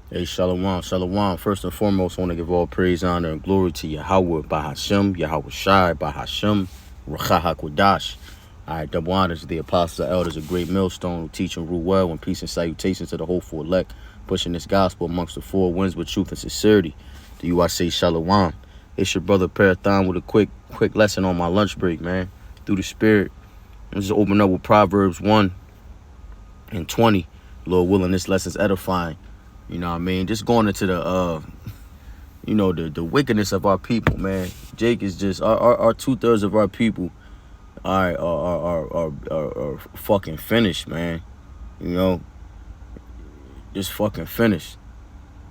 Hey, Shalom, Shalom. First and foremost, I want to give all praise, honor, and glory to Yahweh, Bahashem, Yahweh Shai, Bahashem, Racha HaKodash. All right, double honors to the apostles, the elders, a great millstone who teach and rule well, and peace and salutations to the hopeful elect, pushing this gospel amongst the four winds with truth and sincerity. To you, I say Shalom. It's your brother Parathon with a quick lesson on my lunch break, man. Through the Spirit. Let's just open up with Proverbs 1 and 20. Lord willing, this lesson's edifying. You know what I mean? Just going into the the wickedness of our people, man. Jake is just our 2/3 of our people are fucking finished, man. You know, just fucking finished.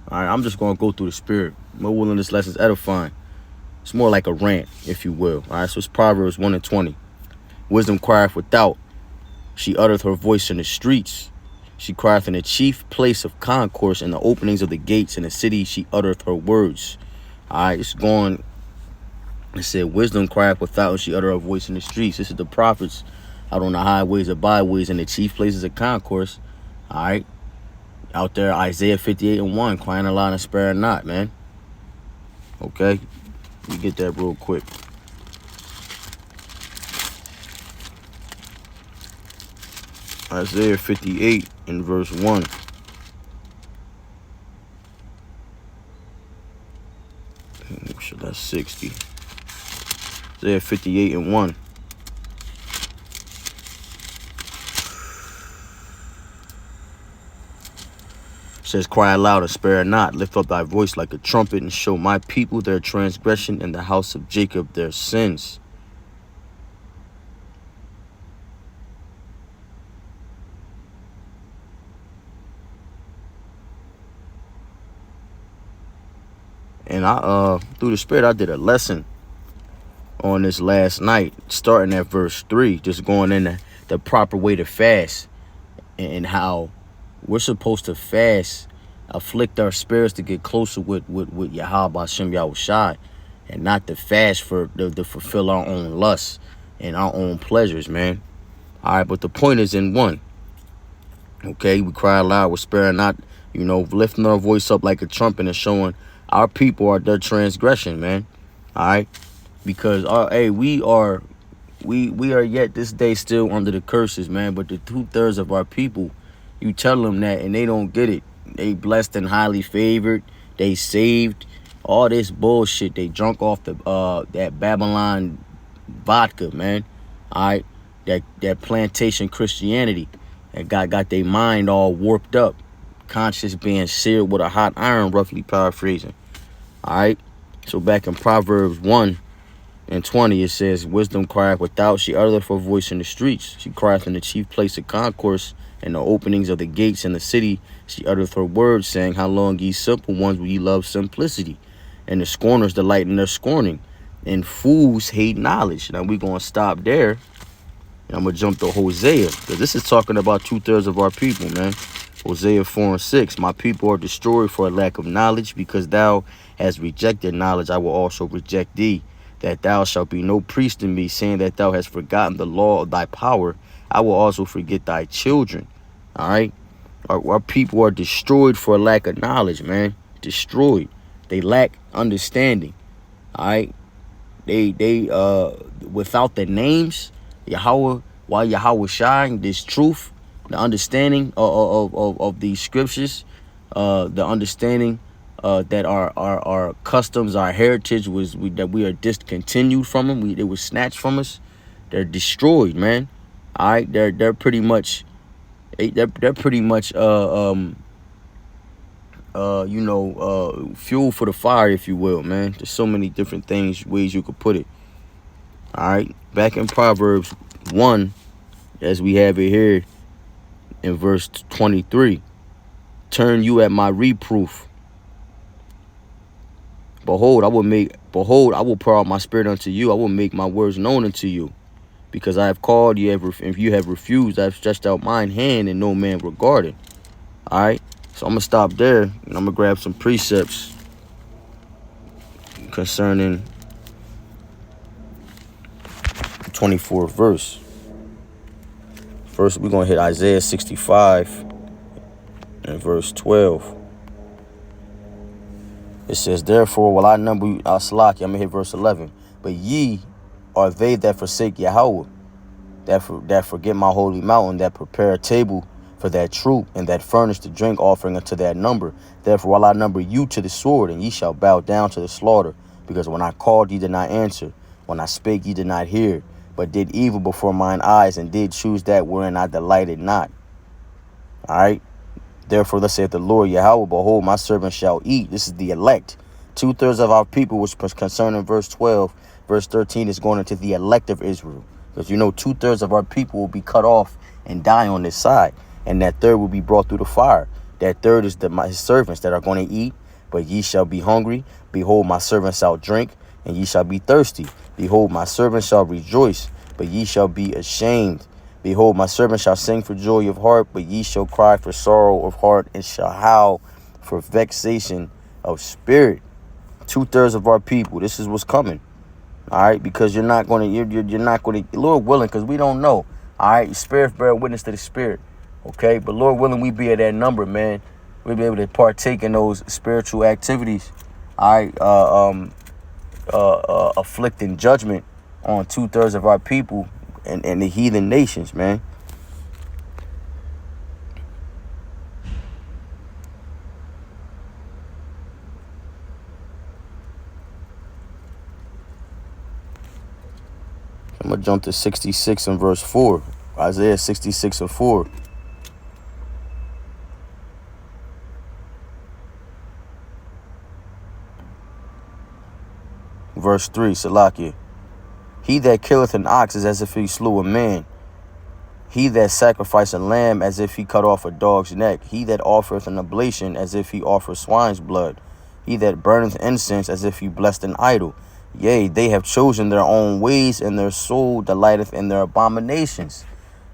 All right, I'm just gonna go through the Spirit. More willing, this lesson's edifying. It's more like a rant, if you will. All right, so it's Proverbs 1 and 20. Wisdom crieth without; she uttereth her voice in the streets. She crieth in the chief place of concourse, in the openings of the gates in the city. She uttereth her words. All right, it's going. It said, wisdom crieth without, and she uttereth her voice in the streets. This is the prophets out on the highways or byways in the chief places of concourse. All right, out there, Isaiah 58 and 1, crying aloud and sparing not, man. Okay, let me get that real quick. Isaiah 58 in verse 1. Sure, that's 60. Isaiah 58 and 1. It says, cry aloud and spare not. Lift up thy voice like a trumpet, and show my people their transgression, and the house of Jacob their sins. And I through the Spirit, I did a lesson on this last night, starting at verse 3, just going in the proper way to fast, and how we're supposed to fast, afflict our spirits to get closer with Yahweh Hashem Yahweh Shai, and not to fast to fulfill our own lusts and our own pleasures, man. All right, but the point is in 1. Okay, we cry aloud, we're sparing not, lifting our voice up like a trumpet and showing our people are their transgression, man. All right, because we are yet this day still under the curses, man. But the 2/3 of our people, you tell them that and they don't get it. They blessed and highly favored. They saved. All this bullshit. They drunk off that Babylon vodka, man. All right, that plantation Christianity, that got their mind all warped up, conscience being seared with a hot iron, roughly paraphrasing. All right, so back in Proverbs 1 and 20, it says, wisdom crieth without; she uttereth her voice in the streets. She crieth in the chief place of concourse, and the openings of the gates in the city. She uttereth her words, saying, how long, ye simple ones, will ye love simplicity? And the scorners delight in their scorning, and fools hate knowledge. Now we're going to stop there, and I'm going to jump to Hosea, because this is talking about 2/3 of our people, man. Hosea 4 and 6, my people are destroyed for a lack of knowledge. Because thou hast rejected knowledge, I will also reject thee. That thou shalt be no priest in me, saying that thou hast forgotten the law of thy power, I will also forget thy children. All right, our people are destroyed for a lack of knowledge, man. Destroyed. They lack understanding. All right, they without the names Yahweh, why Yahweh shine this truth, the understanding of these scriptures, the understanding that our customs, our heritage that we are discontinued from them. It was snatched from us. They're destroyed, man. All right, they're pretty much fuel for the fire, if you will, man. There's so many different ways you could put it. All right, back in Proverbs 1, as we have it here in verse 23, turn you at my reproof. Behold, I will pour out my spirit unto you. I will make my words known unto you. Because I have called you, if you have refused, I have stretched out mine hand, and no man regarded. All right, so I'm going to stop there, and I'm going to grab some precepts concerning the 24th verse. First, we're going to hit Isaiah 65 and verse 12. It says, therefore will I number you, Salaki, I'm going to hit verse 11. But ye are they that forsake Yahweh, that forget my holy mountain, that prepare a table for that troop, and that furnish the drink offering unto that number. Therefore will I number you to the sword, and ye shall bow down to the slaughter. Because when I called, ye did not answer. When I spake, ye did not hear, but did evil before mine eyes, and did choose that wherein I delighted not. All right. Therefore, thus saith the Lord Yahweh, behold, my servant shall eat. This is the elect. 2/3 of our people, which was concerned in verse 12, verse 13 is going into the elect of Israel. Because 2/3 of our people will be cut off and die on this side. And that third will be brought through the fire. That third is his servants that are going to eat. But ye shall be hungry. Behold, my servant shall drink, and ye shall be thirsty. Behold, my servant shall rejoice, but ye shall be ashamed. Behold, my servant shall sing for joy of heart, but ye shall cry for sorrow of heart, and shall howl for vexation of spirit. 2/3 of our people. This is what's coming. All right, because you're not going to, you're not going to, Lord willing, because we don't know. All right, spirit bear witness to the spirit. Okay, but Lord willing, we be at that number, man. We'll be able to partake in those spiritual activities. All right, afflicting judgment on 2/3 of our people and the heathen nations, man. I'm going to jump to 66 and verse 4. Isaiah 66 and 4. Verse 3, Salakia. He that killeth an ox is as if he slew a man. He that sacrificed a lamb as if he cut off a dog's neck. He that offereth an oblation as if he offered swine's blood. He that burneth incense as if he blessed an idol. Yea, they have chosen their own ways, and their soul delighteth in their abominations.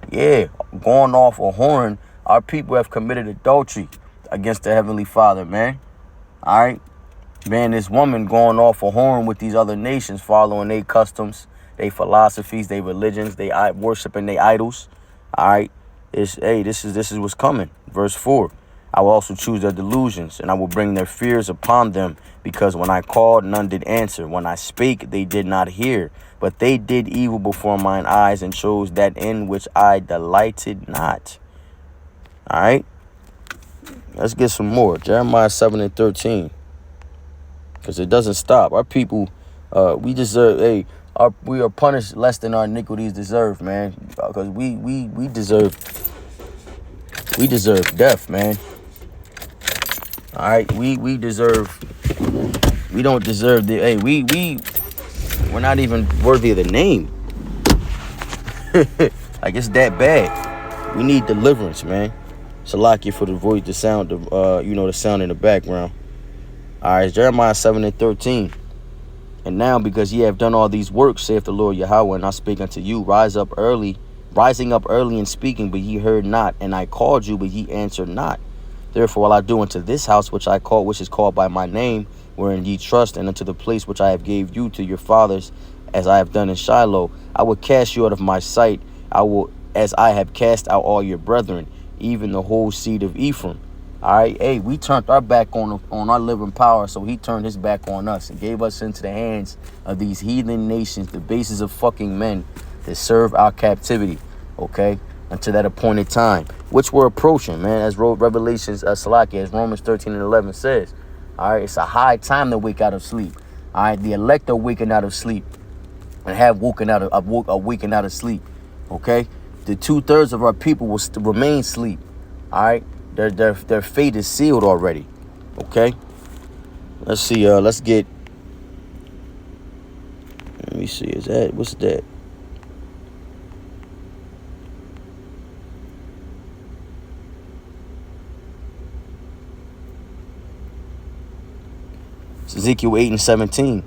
Yeah, going off a horn, our people have committed adultery against the Heavenly Father, man. All right? Man, this woman going off a horn with these other nations, following their customs, their philosophies, their religions, they worshiping their idols. All right? This is what's coming. Verse 4. I will also choose their delusions, and I will bring their fears upon them, because when I called, none did answer. When I spake, they did not hear. But they did evil before mine eyes, and chose that in which I delighted not. All right? Let's get some more. Jeremiah 7 and 13. Because it doesn't stop. Our people, we deserve, we are punished less than our iniquities deserve, man. Because we deserve death, man. All right, we don't deserve the, we're not even worthy of the name. Like, it's that bad. We need deliverance, man. Salakia for the voice, the sound of, the sound in the background. All right, Jeremiah 7 and 13. And now, because ye have done all these works, saith the Lord Yahweh, and I speak unto you, rising up early and speaking, but ye heard not, and I called you, but ye answered not. Therefore will I do unto this house which is called by my name, wherein ye trust, and unto the place which I have gave you to your fathers, as I have done in Shiloh. I will cast you out of my sight. As I have cast out all your brethren, even the whole seed of Ephraim. All right, we turned our back on our living power, so he turned his back on us and gave us into the hands of these heathen nations, the bases of fucking men that serve our captivity, okay, until that appointed time, which we're approaching, man, as Revelations, Salaki, as Romans 13 and 11 says. All right, it's a high time to wake out of sleep. All right, the elect are waking out of sleep and have awakened out of sleep, okay? The 2/3 of our people will remain asleep, all right? Their fate is sealed already. Okay. Let's see. Let me see. What's that? It's Ezekiel 8 and 17.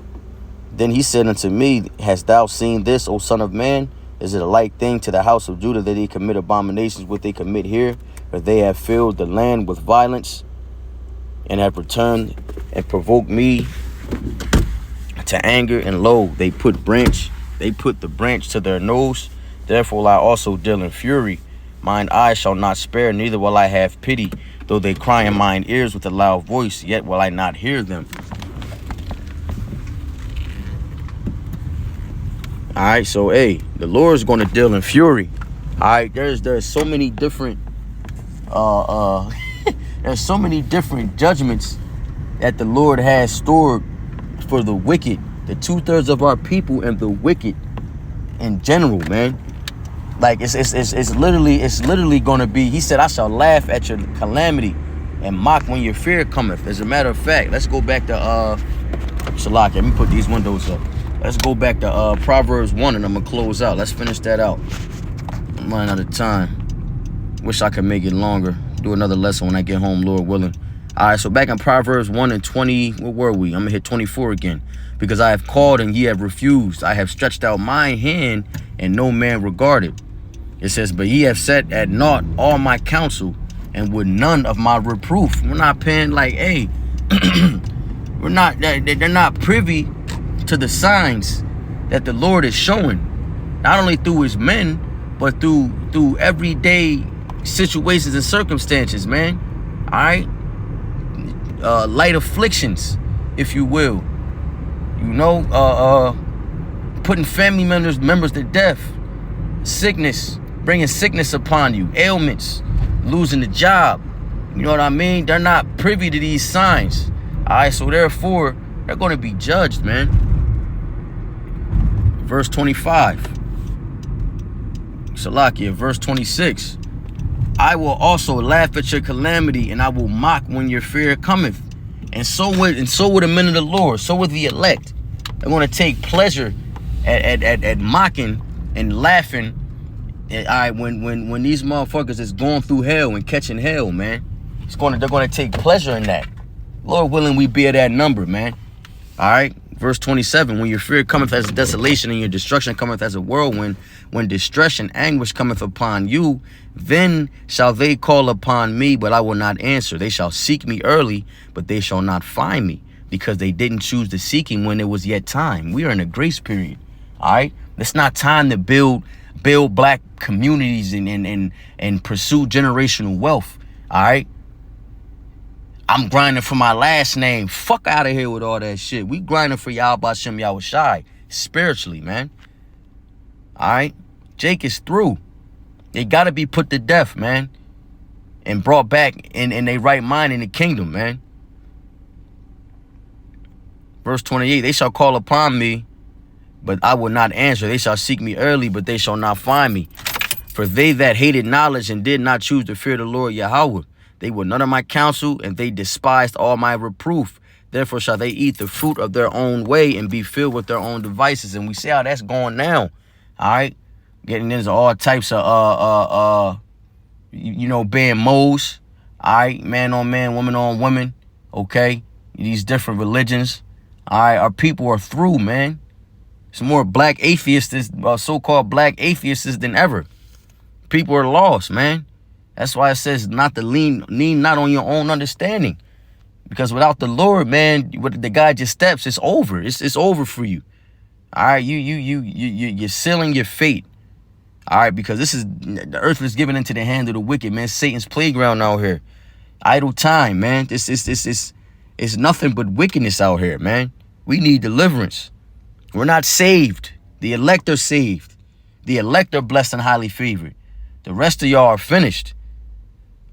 Then he said unto me, hast thou seen this, O son of man? Is it a like thing to the house of Judah that they commit abominations which they commit here? For they have filled the land with violence, and have returned and provoked me to anger. And lo, they put the branch to their nose. Therefore will I also deal in fury. Mine eyes shall not spare, neither will I have pity. Though they cry in mine ears with a loud voice, yet will I not hear them. All right, so hey, the Lord is going to deal in fury. All right, there's so many different there's so many different judgments that the Lord has stored for the wicked, the 2/3 of our people, and the wicked in general, man. Like it's literally gonna be. He said, "I shall laugh at your calamity and mock when your fear cometh." As a matter of fact, let's go back to Shalak. Let me put these windows up. Let's go back to Proverbs 1, and I'm gonna close out. Let's finish that out. I'm running out of time. Wish I could make it longer. Do another lesson when I get home, Lord willing. All right, so back in Proverbs 1 and 20, what were we? I'm gonna hit 24 again. Because I have called and ye have refused. I have stretched out my hand and no man regarded. It says, but ye have set at naught all my counsel and would none of my reproof. We're not paying like, hey, they're not privy to the signs that the Lord is showing, not only through his men, but through everyday situations and circumstances, man. All right, light afflictions, if you will. You know, putting family members to death, sickness, bringing sickness upon you, ailments, losing the job. You know what I mean? They're not privy to these signs. All right, so therefore, they're going to be judged, man. Verse 25. Salakia, verse 26. I will also laugh at your calamity, and I will mock when your fear cometh. And so would the men of the Lord, so would the elect. They're going to take pleasure at mocking and laughing. And when these motherfuckers is going through hell and catching hell, man. They're going to take pleasure in that. Lord willing, we bear that number, man. All right. Verse 27, when your fear cometh as desolation and your destruction cometh as a whirlwind, when distress and anguish cometh upon you, then shall they call upon me, but I will not answer. They shall seek me early, but they shall not find me, because they didn't choose to seek him when it was yet time. We are in a grace period. All right. It's not time to build black communities and pursue generational wealth. All right. I'm grinding for my last name. Fuck out of here with all that shit. We grinding for Yahweh Shem Yahushai spiritually, man. All right? Jake is through. They got to be put to death, man, and brought back in their right mind in the kingdom, man. Verse 28, they shall call upon me, but I will not answer. They shall seek me early, but they shall not find me. For they that hated knowledge and did not choose to fear the Lord Yahweh, they were none of my counsel, and they despised all my reproof. Therefore shall they eat the fruit of their own way and be filled with their own devices. And we see how that's going now. All right. Getting into all types of, being moles. All right. Man on man, woman on woman. Okay. These different religions. All right. Our people are through, man. It's more black atheists, so-called black atheists than ever. People are lost, man. That's why it says not to lean not on your own understanding. Because without the Lord, man, what the guy just steps, it's over. It's over for you. All right, you're sealing your fate. All right, because the earth is given into the hand of the wicked, man. Satan's playground out here. Idle time, man. It's nothing but wickedness out here, man. We need deliverance. We're not saved. The elect are saved. The elect are blessed and highly favored. The rest of y'all are finished.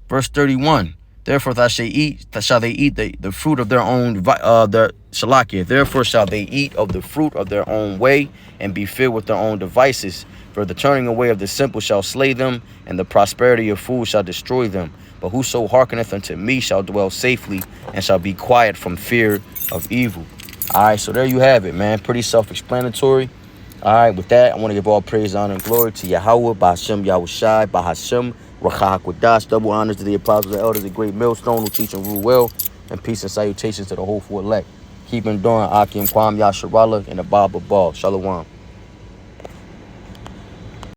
Verse 31, therefore shall they eat the fruit of their own, therefore shall they eat of the fruit of their own way and be filled with their own devices. For the turning away of the simple shall slay them, and the prosperity of fools shall destroy them. But whoso hearkeneth unto me shall dwell safely and shall be quiet from fear of evil. All right, so there you have it, man. Pretty self-explanatory. All right, with that, I want to give all praise, honor, and glory to Yahweh, Bahashem Yahushai, Bahashem Rachah Kodash. Double honors to the apostles and elders, the great millstone who teach and rule well, and peace and salutations to the whole elect. Keep enduring Akim Kwam Yasharallah and the Baba Ball. Shalom.